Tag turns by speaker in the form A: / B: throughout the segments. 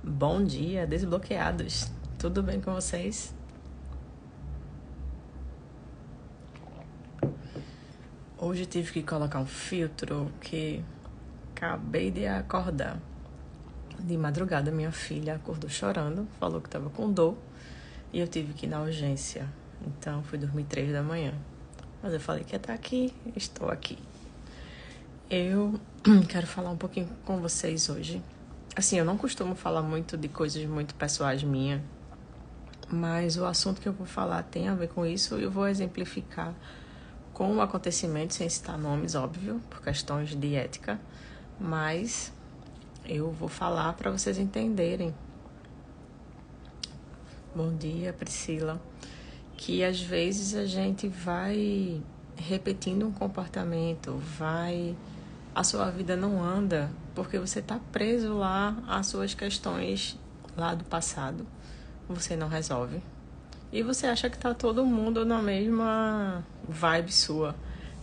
A: Bom dia, desbloqueados. Tudo bem com vocês? Hoje tive que colocar um filtro que acabei de acordar. De madrugada, minha filha acordou chorando, falou que estava com dor e eu tive que ir na urgência. Então fui dormir 3 da manhã. Mas eu falei que ia estar aqui, estou aqui. Eu quero falar um pouquinho com vocês hoje. Assim, eu não costumo falar muito de coisas muito pessoais minhas, mas o assunto que eu vou falar tem a ver com isso e eu vou exemplificar com um acontecimento, sem citar nomes, óbvio, por questões de ética, mas eu vou falar para vocês entenderem. Bom dia, Priscila. Que às vezes a gente vai repetindo um comportamento, a sua vida não anda porque você está preso lá às suas questões lá do passado. Você não resolve. E você acha que tá todo mundo na mesma vibe sua,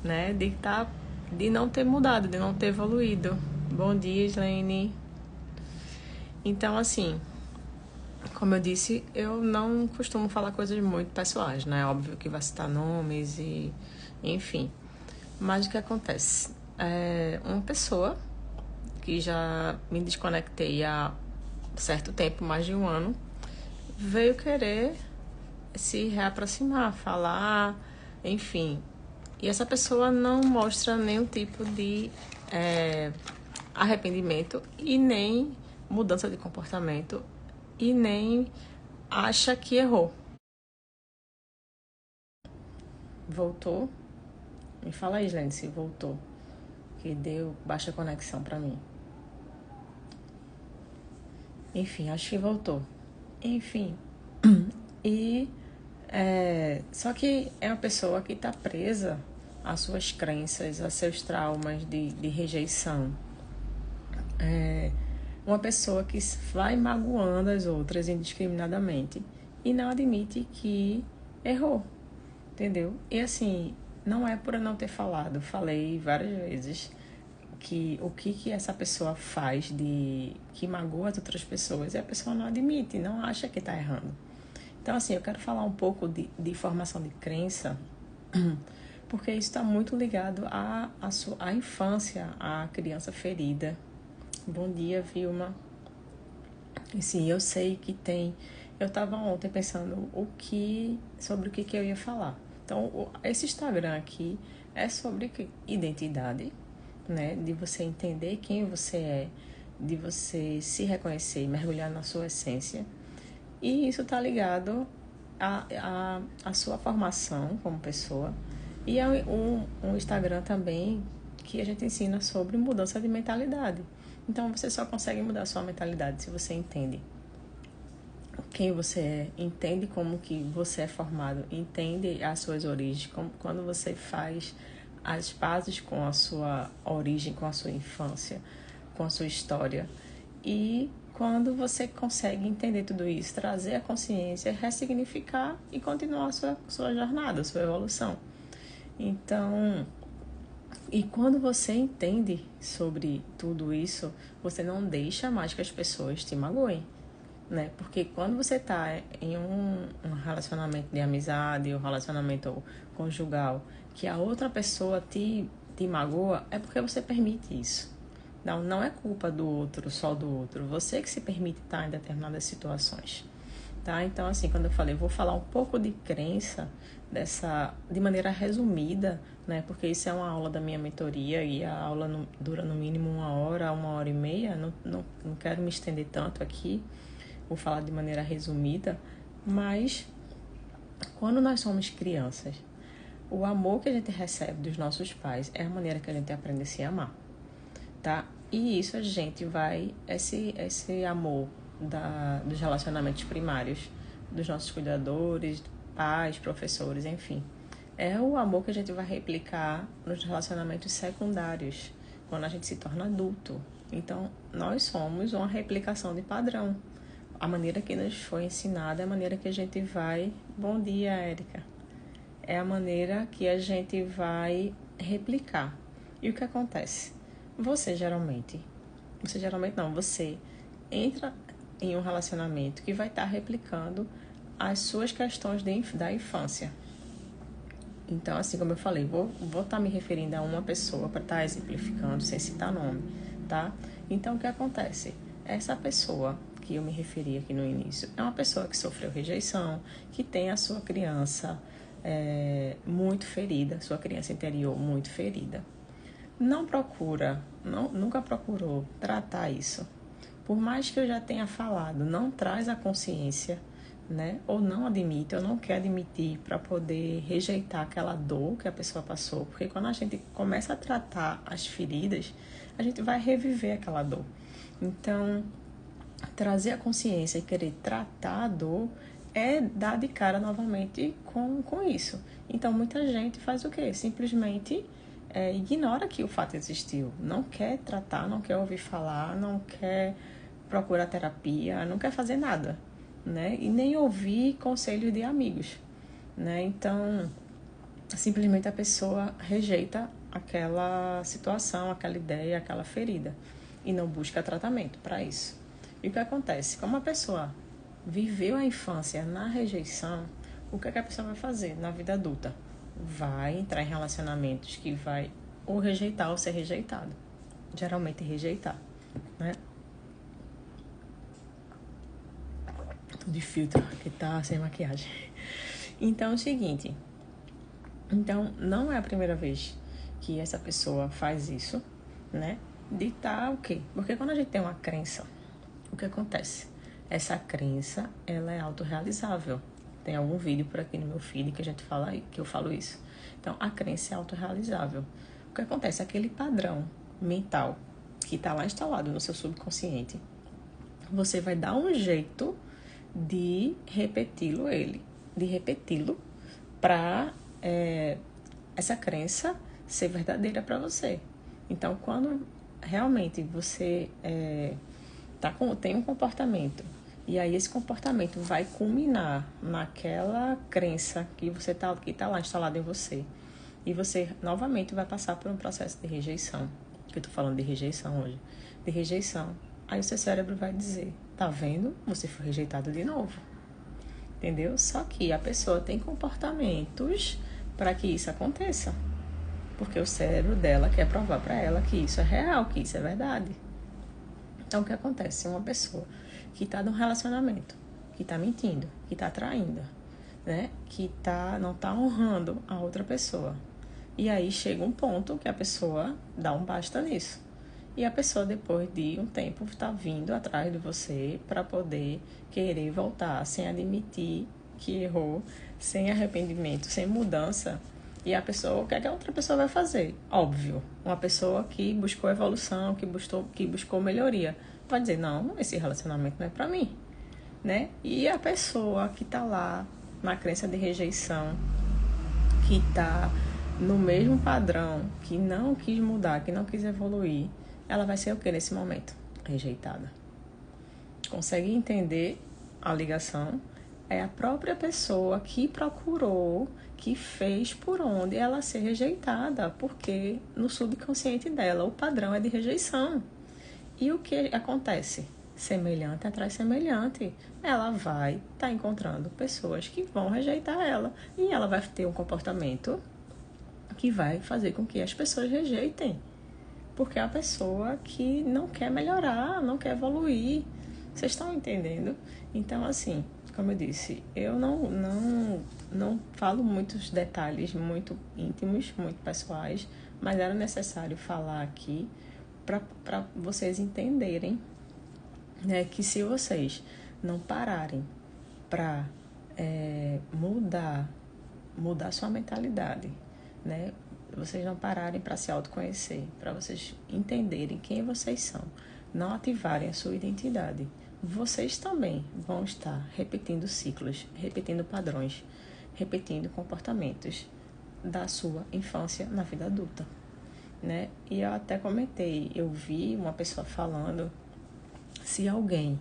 A: né? De não ter mudado, de não ter evoluído. Bom dia, Slane. Então, assim, como eu disse, eu não costumo falar coisas muito pessoais, né? Óbvio que vai citar nomes e enfim. Mas o que acontece? Uma pessoa que já me desconectei há certo tempo, mais de um ano, veio querer se reaproximar, falar, enfim. E essa pessoa não mostra nenhum tipo de arrependimento e nem mudança de comportamento e nem acha que errou. Voltou? Me fala aí, Slane, se voltou. Que deu baixa conexão pra mim. Enfim, acho que voltou. Enfim. E só que é uma pessoa que está presa às suas crenças, a seus traumas de rejeição. Uma pessoa que vai magoando as outras indiscriminadamente e não admite que errou, entendeu? E assim, não é por eu não ter falado, falei várias vezes que o que essa pessoa faz de que magoa as outras pessoas e a pessoa não admite, não acha que está errando. Então, assim, eu quero falar um pouco de formação de crença, porque isso está muito ligado à infância, à criança ferida. Bom dia, Vilma. E sim, eu sei que tem. Eu estava ontem pensando sobre o que eu ia falar. Então, esse Instagram aqui é sobre identidade, né? De você entender quem você é, de você se reconhecer, mergulhar na sua essência. E isso está ligado à sua formação como pessoa. E é um Instagram também que a gente ensina sobre mudança de mentalidade. Então você só consegue mudar a sua mentalidade se você entende quem você é, entende como que você é formado, entende as suas origens, quando você faz as pazes com a sua origem, com a sua infância, com a sua história. E quando você consegue entender tudo isso, trazer a consciência, ressignificar e continuar a sua jornada, a sua evolução. Então, e quando você entende sobre tudo isso, você não deixa mais que as pessoas te magoem, né? Porque quando você está em um relacionamento de amizade ou relacionamento conjugal, que a outra pessoa te magoa, é porque você permite isso. Não é culpa do outro, só do outro. Você que se permite estar em determinadas situações. Tá? Então, assim, quando eu falei, vou falar um pouco de crença de maneira resumida, né? Porque isso é uma aula da minha mentoria e a aula dura no mínimo 1 hora, 1 hora e meia. Não quero me estender tanto aqui, vou falar de maneira resumida, mas quando nós somos crianças, o amor que a gente recebe dos nossos pais é a maneira que a gente aprende a se amar, tá? E isso a gente vai, esse amor dos relacionamentos primários, dos nossos cuidadores, pais, professores, enfim, é o amor que a gente vai replicar nos relacionamentos secundários, quando a gente se torna adulto. Então, nós somos uma replicação de padrão. A maneira que nos foi ensinada é a maneira que a gente vai... Bom dia, Érica. É a maneira que a gente vai replicar. E o que acontece? Você geralmente não, você entra em um relacionamento que vai estar replicando as suas questões da infância. Então, assim como eu falei, vou estar me referindo a uma pessoa para estar exemplificando, sem citar nome, tá? Então, o que acontece? Essa pessoa que eu me referi aqui no início é uma pessoa que sofreu rejeição, que tem a sua criança muito ferida, sua criança interior muito ferida. Nunca procurou tratar isso. Por mais que eu já tenha falado, não traz a consciência, né? Ou não admite, ou não quer admitir para poder rejeitar aquela dor que a pessoa passou. Porque quando a gente começa a tratar as feridas, a gente vai reviver aquela dor. Então, trazer a consciência e querer tratar a dor é dar de cara novamente com isso. Então, muita gente faz o quê? Simplesmente ignora que o fato existiu. Não quer tratar, não quer ouvir falar, não quer procurar terapia, não quer fazer nada, né? E nem ouvir conselhos de amigos, né? Então, simplesmente a pessoa rejeita aquela situação, aquela ideia, aquela ferida e não busca tratamento para isso. E o que acontece? Como a pessoa viveu a infância na rejeição, o que a pessoa vai fazer na vida adulta? Vai entrar em relacionamentos que vai ou rejeitar ou ser rejeitado. Geralmente rejeitar, né? Tô de filtro, que tá sem maquiagem. Então é o seguinte. Então, não é a primeira vez que essa pessoa faz isso, né? De o quê? Porque quando a gente tem uma crença, o que acontece? Essa crença, ela é autorrealizável. Tem algum vídeo por aqui no meu feed que a gente fala, que eu falo isso. Então, a crença é autorrealizável. O que acontece? Aquele padrão mental que está lá instalado no seu subconsciente, você vai dar um jeito de repeti-lo para essa crença ser verdadeira para você. Então, quando realmente você tem um comportamento e aí esse comportamento vai culminar naquela crença que tá lá instalada em você, e você novamente vai passar por um processo de rejeição, que eu tô falando de rejeição hoje, de rejeição, aí o seu cérebro vai dizer, tá vendo? Você foi rejeitado de novo. Entendeu? Só que a pessoa tem comportamentos para que isso aconteça. Porque o cérebro dela quer provar para ela que isso é real, que isso é verdade. Então, o que acontece? Uma pessoa que está num relacionamento, que está mentindo, que está traindo, né? Que não está honrando a outra pessoa. E aí chega um ponto que a pessoa dá um basta nisso. E a pessoa, depois de um tempo, está vindo atrás de você para poder querer voltar, sem admitir que errou, sem arrependimento, sem mudança. E a pessoa, o que é que a outra pessoa vai fazer? Óbvio, uma pessoa que buscou evolução, que buscou melhoria, vai dizer, não, esse relacionamento não é para mim, né? E a pessoa que está lá na crença de rejeição, que está no mesmo padrão, que não quis mudar, que não quis evoluir, ela vai ser o que nesse momento? Rejeitada. Consegue entender a ligação? É a própria pessoa que procurou, que fez por onde ela ser rejeitada, porque no subconsciente dela o padrão é de rejeição. E o que acontece? Semelhante atrai semelhante. Ela vai estar encontrando pessoas que vão rejeitar ela e ela vai ter um comportamento que vai fazer com que as pessoas rejeitem. Porque é a pessoa que não quer melhorar, não quer evoluir. Vocês estão entendendo? Então, assim, como eu disse, eu não falo muitos detalhes muito íntimos, muito pessoais, mas era necessário falar aqui para vocês entenderem, né, que se vocês não pararem para mudar sua mentalidade, né? Vocês não pararem para se autoconhecer, para vocês entenderem quem vocês são, não ativarem a sua identidade, vocês também vão estar repetindo ciclos, repetindo padrões, repetindo comportamentos da sua infância na vida adulta, né? E eu até comentei, eu vi uma pessoa falando, se alguém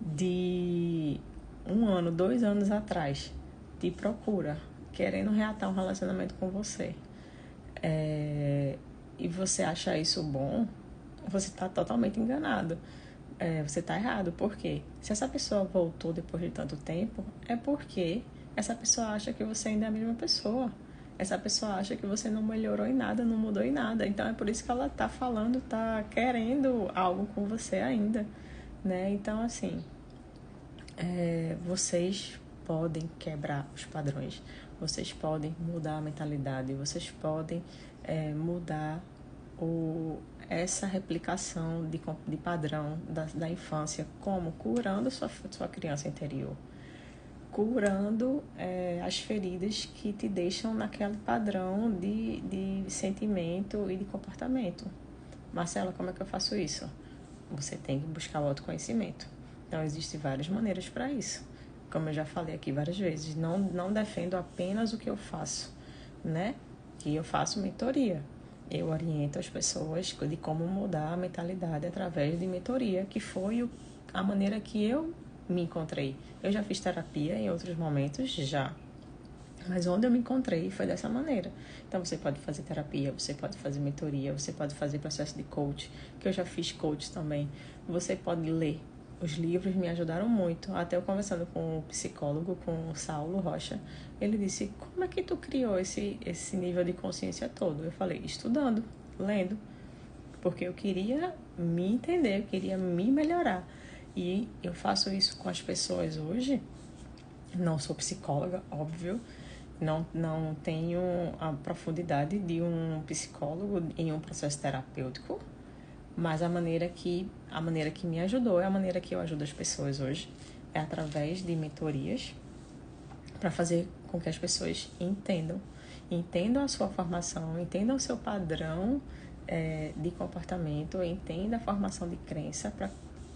A: de 1 ano, 2 anos atrás te procura, querendo reatar um relacionamento com você, e você acha isso bom, você está totalmente enganado. você está errado. Por quê? Se essa pessoa voltou depois de tanto tempo, é porque essa pessoa acha que você ainda é a mesma pessoa. Essa pessoa acha que você não melhorou em nada, não mudou em nada. Então é por isso que ela está falando, está querendo algo com você ainda, né? Então, assim, vocês podem quebrar os padrões, vocês podem mudar a mentalidade, vocês podem mudar essa replicação de padrão da infância, como curando sua criança interior, curando as feridas que te deixam naquele padrão de sentimento e de comportamento. Marcela, como é que eu faço isso? Você tem que buscar o autoconhecimento. Então, existem várias maneiras para isso. Como eu já falei aqui várias vezes, não defendo apenas o que eu faço, né? Que eu faço mentoria. Eu oriento as pessoas de como mudar a mentalidade através de mentoria, que foi a maneira que eu me encontrei. Eu já fiz terapia em outros momentos, já. Mas onde eu me encontrei foi dessa maneira. Então, você pode fazer terapia, você pode fazer mentoria, você pode fazer processo de coach, que eu já fiz coach também. Você pode ler. Os livros me ajudaram muito. Até eu conversando com o psicólogo, com o Saulo Rocha, ele disse, como é que tu criou esse nível de consciência todo? Eu falei, estudando, lendo. Porque eu queria me entender, eu queria me melhorar. E eu faço isso com as pessoas hoje. Não sou psicóloga, óbvio. Não tenho a profundidade de um psicólogo em um processo terapêutico, mas a maneira que me ajudou é a maneira que eu ajudo as pessoas hoje, é através de mentorias, para fazer com que as pessoas entendam a sua formação, entendam o seu padrão de comportamento, entendam a formação de crença, para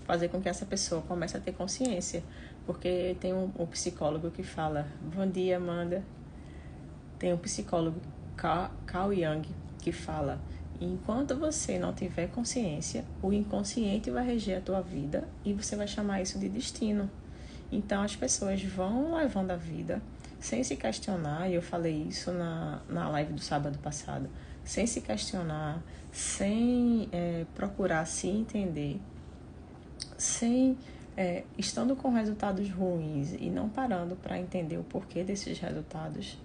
A: fazer com que essa pessoa comece a ter consciência. Porque tem um psicólogo que fala, bom dia, Amanda. Tem um psicólogo, Carl Jung, que fala, enquanto você não tiver consciência, o inconsciente vai reger a tua vida e você vai chamar isso de destino. Então, as pessoas vão levando a vida sem se questionar, e eu falei isso na live do sábado passado, sem se questionar, sem procurar se entender, sem estando com resultados ruins e não parando para entender o porquê desses resultados.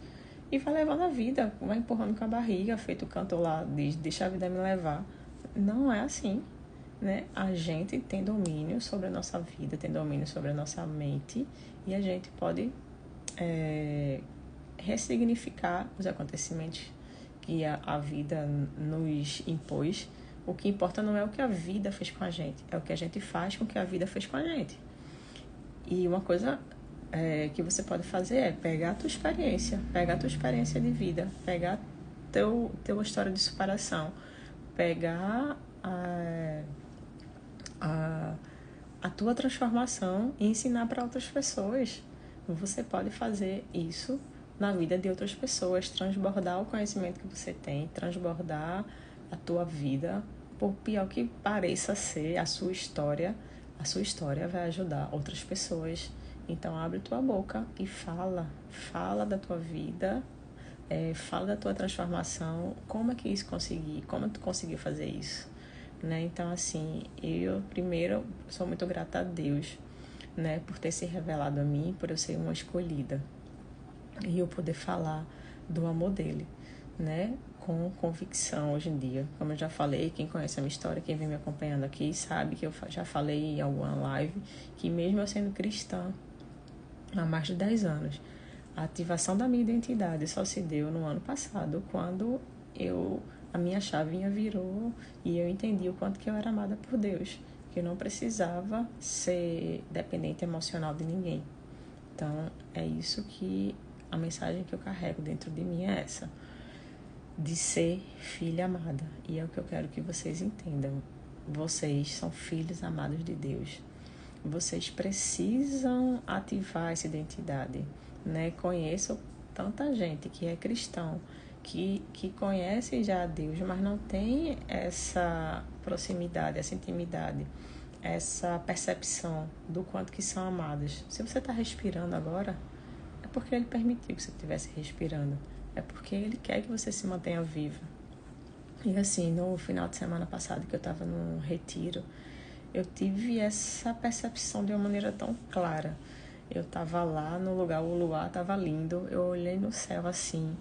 A: E vai levando a vida, vai empurrando com a barriga, feito o cantor lá, diz, deixa a vida me levar. Não é assim, né? A gente tem domínio sobre a nossa vida, tem domínio sobre a nossa mente, e a gente pode ressignificar os acontecimentos que a vida nos impôs. O que importa não é o que a vida fez com a gente, é o que a gente faz com o que a vida fez com a gente. E uma coisa que você pode fazer é pegar a tua experiência de vida, pegar teu história de superação, pegar a tua transformação e ensinar para outras pessoas. Você pode fazer isso na vida de outras pessoas, transbordar o conhecimento que você tem, transbordar a tua vida, por pior que pareça ser a sua história vai ajudar outras pessoas. Então, abre tua boca e fala da tua vida, fala da tua transformação, como é que isso consegui, como tu conseguiu fazer isso, né? Então, assim, eu primeiro sou muito grata a Deus, né, por ter se revelado a mim, por eu ser uma escolhida, e eu poder falar do amor dele, né, com convicção hoje em dia. Como eu já falei, quem conhece a minha história, quem vem me acompanhando aqui, sabe que eu já falei em alguma live que mesmo eu sendo cristã há mais de 10 anos, a ativação da minha identidade só se deu no ano passado, quando a minha chavinha virou e eu entendi o quanto que eu era amada por Deus, que eu não precisava ser dependente emocional de ninguém. Então, é isso que a mensagem que eu carrego dentro de mim é essa, de ser filha amada. E é o que eu quero que vocês entendam. Vocês são filhos amados de Deus. Vocês precisam ativar essa identidade, né? Conheço tanta gente que é cristão, que conhece já a Deus, mas não tem essa proximidade, essa intimidade, essa percepção do quanto que são amados. Se você está respirando agora, é porque Ele permitiu que você estivesse respirando. É porque Ele quer que você se mantenha viva. E assim, no final de semana passado, que eu estava num retiro, eu tive essa percepção de uma maneira tão clara. Eu tava lá no lugar, o luar tava lindo, eu olhei no céu assim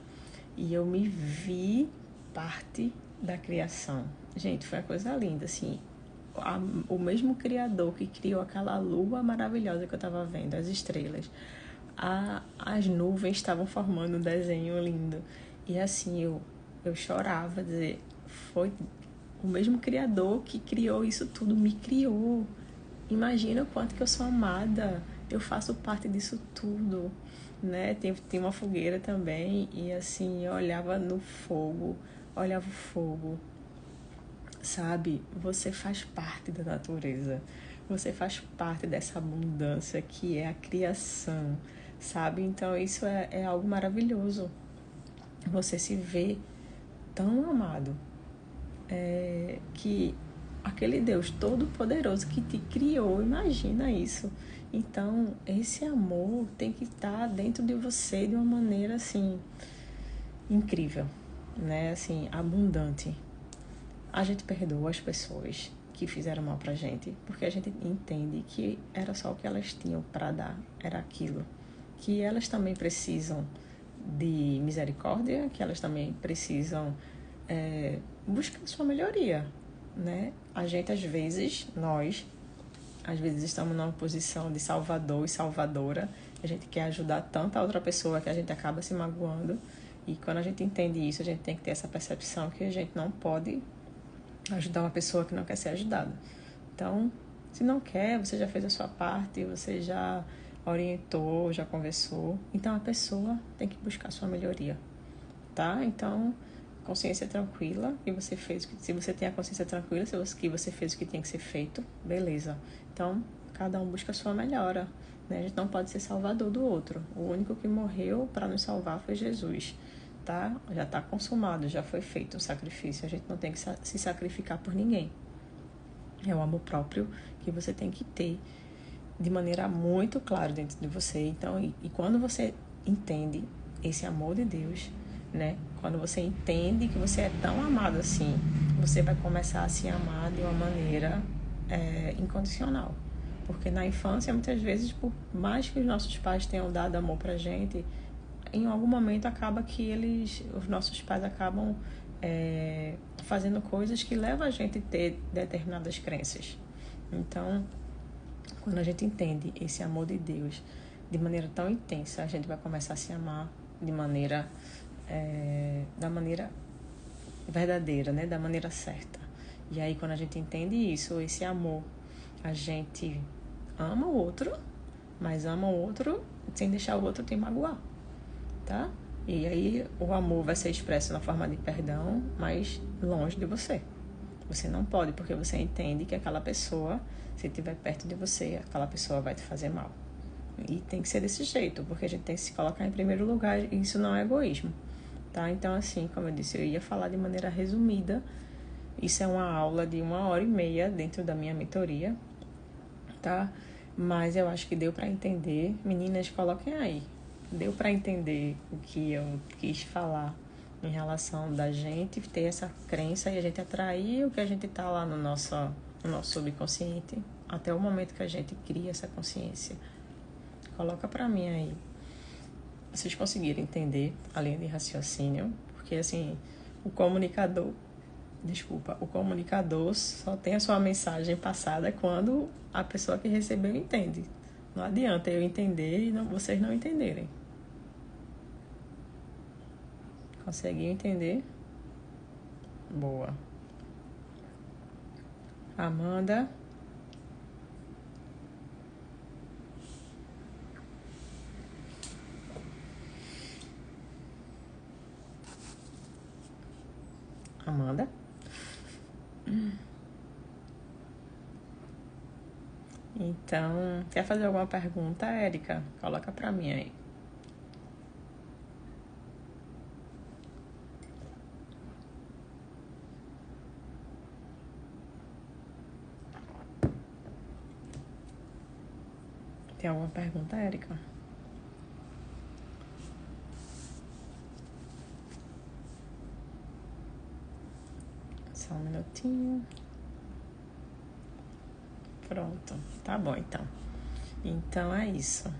A: e eu me vi parte da criação. Gente, foi uma coisa linda, assim. O mesmo Criador que criou aquela lua maravilhosa que eu tava vendo, as estrelas. As nuvens estavam formando um desenho lindo. E assim, eu chorava, dizer, foi o mesmo Criador que criou isso tudo, me criou. Imagina o quanto que eu sou amada, eu faço parte disso tudo, né? Tem uma fogueira também e assim, eu olhava no fogo, olhava o fogo, sabe? Você faz parte da natureza, você faz parte dessa abundância que é a criação, sabe? Então isso é algo maravilhoso, você se vê tão amado, que aquele Deus todo-poderoso que te criou, imagina isso. Então, esse amor tem que estar dentro de você de uma maneira assim incrível, né? Assim, abundante. A gente perdoa as pessoas que fizeram mal pra gente, porque a gente entende que era só o que elas tinham para dar, era aquilo. Que elas também precisam de misericórdia, que elas também precisam buscar sua melhoria, né? A gente, nós, às vezes estamos numa posição de salvador e salvadora, a gente quer ajudar tanto a outra pessoa que a gente acaba se magoando, e quando a gente entende isso, a gente tem que ter essa percepção que a gente não pode ajudar uma pessoa que não quer ser ajudada. Então, se não quer, você já fez a sua parte, você já orientou, já conversou, então a pessoa tem que buscar sua melhoria, tá? Então, consciência tranquila, que você fez, se você tem a consciência tranquila, que você fez o que tinha que ser feito, beleza. Então, cada um busca a sua melhora, né? A gente não pode ser salvador do outro. O único que morreu para nos salvar foi Jesus, tá? Já está consumado, já foi feito o sacrifício. A gente não tem que se sacrificar por ninguém. É o amor próprio que você tem que ter de maneira muito clara dentro de você. Então, e quando você entende esse amor de Deus, né? Quando você entende que você é tão amado assim, você vai começar a se amar de uma maneira incondicional. Porque na infância, muitas vezes, por mais que os nossos pais tenham dado amor pra gente, em algum momento acaba que os nossos pais acabam fazendo coisas que levam a gente a ter determinadas crenças. Então, quando a gente entende esse amor de Deus de maneira tão intensa, a gente vai começar a se amar de maneira da maneira verdadeira, né? Da maneira certa. E aí, quando a gente entende isso, esse amor, a gente ama o outro, mas ama o outro sem deixar o outro te magoar, tá? E aí o amor vai ser expresso na forma de perdão, mas longe de você. Você não pode, porque você entende que aquela pessoa, se estiver perto de você, aquela pessoa vai te fazer mal. E tem que ser desse jeito, porque a gente tem que se colocar em primeiro lugar, e isso não é egoísmo, tá? Então, assim, como eu disse, eu ia falar de maneira resumida. Isso é uma aula de 1h30 dentro da minha mentoria, tá? Mas eu acho que deu para entender. Meninas, coloquem aí. Deu para entender o que eu quis falar em relação da gente ter essa crença e a gente atrair o que a gente tá lá no nosso subconsciente até o momento que a gente cria essa consciência. Coloca para mim aí. Vocês conseguiram entender a linha de raciocínio? Porque assim, o comunicador só tem a sua mensagem passada quando a pessoa que recebeu entende. Não adianta eu entender e vocês não entenderem. Conseguiu entender? Boa. Amanda. Amanda? Então, quer fazer alguma pergunta, Érica? Coloca pra mim aí. Tem alguma pergunta, Érica? Só um minutinho. Pronto, tá bom então. Então é isso.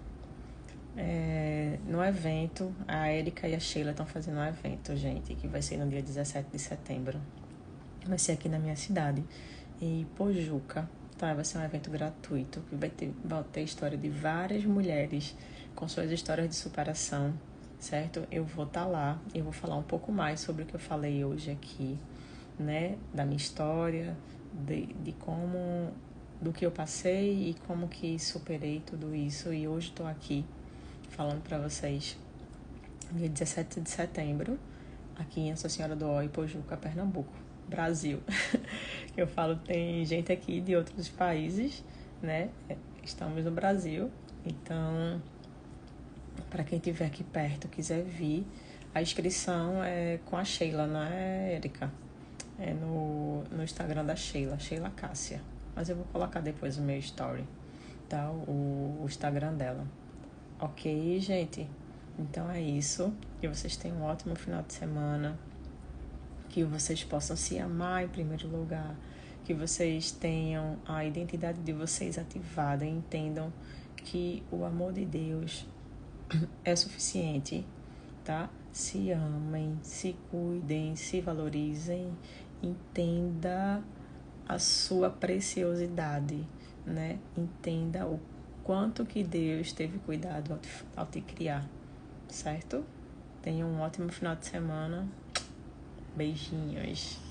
A: No evento, a Erika e a Sheila estão fazendo um evento, gente, que vai ser no dia 17 de setembro. Vai ser aqui na minha cidade, em Pojuca, tá? Vai ser um evento gratuito, que vai ter história de várias mulheres com suas histórias de superação, certo? Eu vou estar lá, eu vou falar um pouco mais sobre o que eu falei hoje aqui, né? Da minha história, de como, do que eu passei e como que superei tudo isso. E hoje estou aqui falando para vocês, dia 17 de setembro, aqui em Nossa Senhora do Ó, em Pojuca, Pernambuco, Brasil. Eu falo, tem gente aqui de outros países, né? Estamos no Brasil, então, para quem estiver aqui perto, quiser vir, a inscrição é com a Sheila, não é, Erika? É no Instagram da Sheila, Sheila Cássia. Mas eu vou colocar depois o meu story, tá? O Instagram dela. Ok, gente? Então é isso. Que vocês tenham um ótimo final de semana. Que vocês possam se amar em primeiro lugar. Que vocês tenham a identidade de vocês ativada e entendam que o amor de Deus é suficiente, tá? Se amem, se cuidem, se valorizem, entenda a sua preciosidade, né? Entenda o quanto que Deus teve cuidado ao te criar, certo? Tenha um ótimo final de semana. Beijinhos.